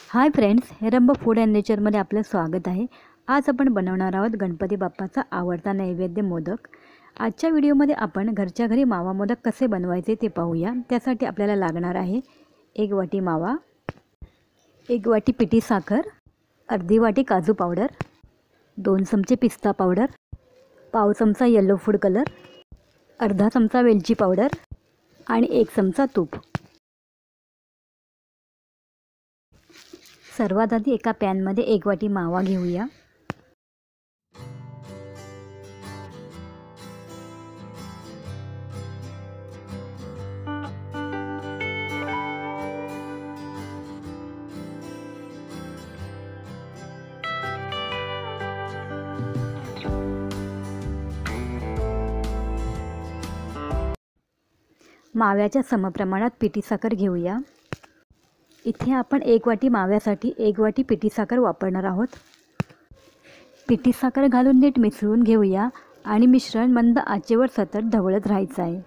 High friends, Heramb food and नेचरमध्ये आपलं स्वागत आहे। आज आपण बनवणार आहोत गणपती बाप्पाचा आवडता नैवेद्य मोदक। आजच्या व्हिडिओमध्ये आपण घरच्या घरी मावा मोदक कसे बनवायचे ते पाहूया। त्यासाठी आपल्याला लागणार आहे 1 वाटी मावा, 1 वाटी पिठी साखर, अर्धी वाटी काजू पावडर, 2 चमचे पिस्ता पावडर, पाव चमचा येलो फूड कलर, अर्धा चमचा वेलची पावडर आणि 1 चमचा तूप। सर्वात आधी एका पॅनमध्ये 1 वाटी मावा घेऊया। माव्याच्या समप्रमाणात पिठी साखर घेऊया। इथे आपण 1 वाटी माव्यासाठी 1 वाटी पिठी साखर वापरणार आहोत। पिठी साखर घालून नीट मिसळून घेऊया आणि मिश्रण मंद आचेवर सतत ढवळत राहायचं आहे।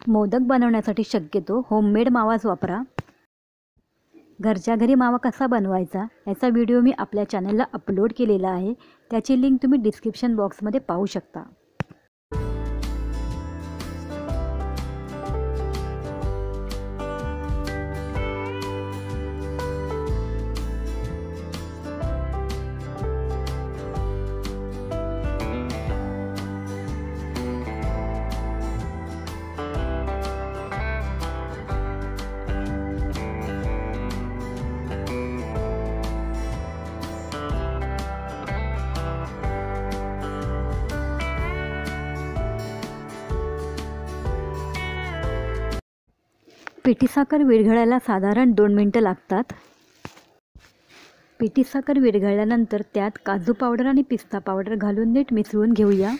मोदक बनवण्यासाठी शक्यतो होममेड मावाच वापरा। घरच्या घरी मावा कसा बनवायचा याचा व्हिडिओ मी आपल्या चॅनलला अपलोड केलेला आहे, त्याची लिंक तुम्ही डिस्क्रिप्शन बॉक्समध्ये पाहू शकता। पिठी साखर विरघळायला साधारण 2 मिनिटं लागतात। पिठी साखर विरघळल्यानंतर त्यात काजू पावडर आणि पिस्ता पावडर घालून नीट मिसळून घेऊया।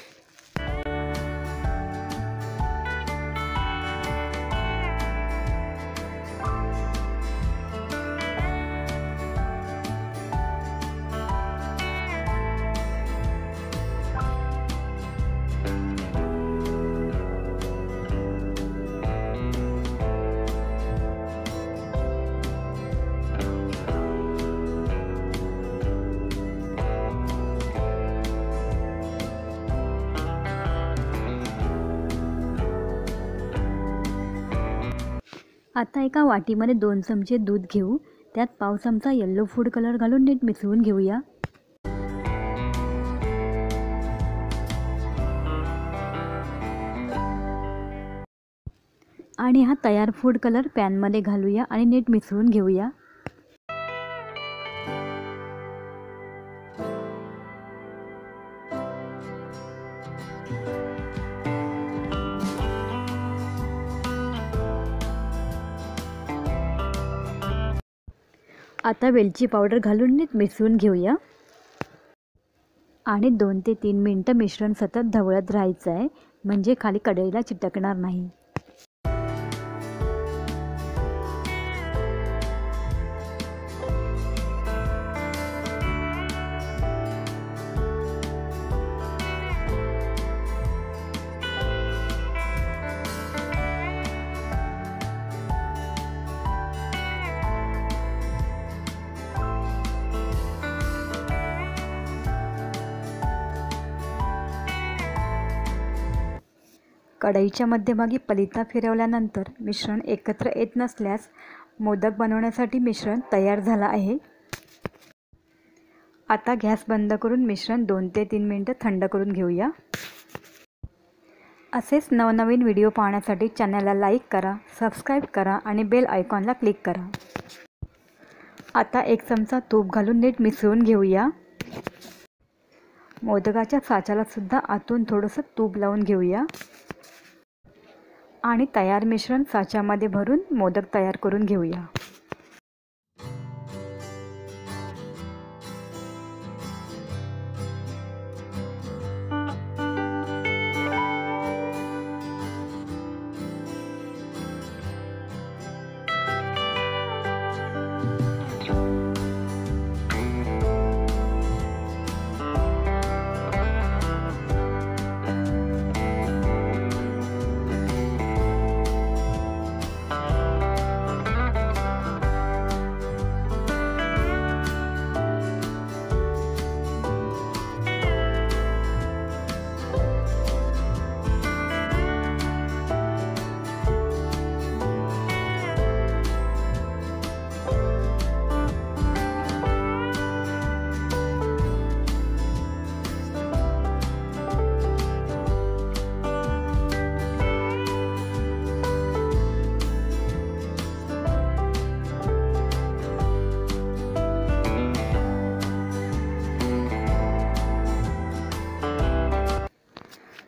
आता एका वाटीमध्ये 2 चमचे दूध घेऊ, त्यात पाव चमचा येलो फूड कलर घालून नीट मिसळून घेऊया। आणि हा तयार फूड कलर पॅनमध्ये घालूया आणि नीट मिसळून घेऊया। आता वेलची पावडर घालून नीट मिसळून घेऊया आणि 2 ते 3 मिनिटं मिश्रण सतत ढवळत राहायचं आहे, म्हणजे खाली कढईला चिटकणार नाही। कढईच्या मध्यभागी पलिता फिरवल्यानंतर मिश्रण एकत्र येत नसल्यास मोदक बनवण्यासाठी मिश्रण तयार झालं आहे। आता गॅस बंद करून मिश्रण 2 ते 3 मिनिटं थंड करून घेऊया। असेच नवनवीन व्हिडिओ पाहण्यासाठी चॅनलला लाईक करा, सबस्क्राईब करा आणि बेल आयकॉनला क्लिक करा। आता 1 चमचा तूप घालून नीट मिसळून घेऊया। मोदकाच्या साच्याला सुद्धा आतून थोडंसं तूप लावून घेऊया आणि तयार मिश्रण साच्यामध्ये भरून मोदक तयार करून घेऊया।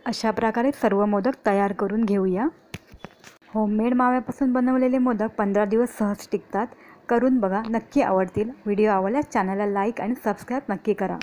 अशा प्रकारे सर्व मोदक तयार करून घेऊया। होममेड माव्यापासून बनवलेले मोदक 15 दिवस सहज टिकतात। करून बघा, नक्की आवडतील। व्हिडिओ आवडल्यास चॅनलला लाईक आणि सबस्क्राईब नक्की करा।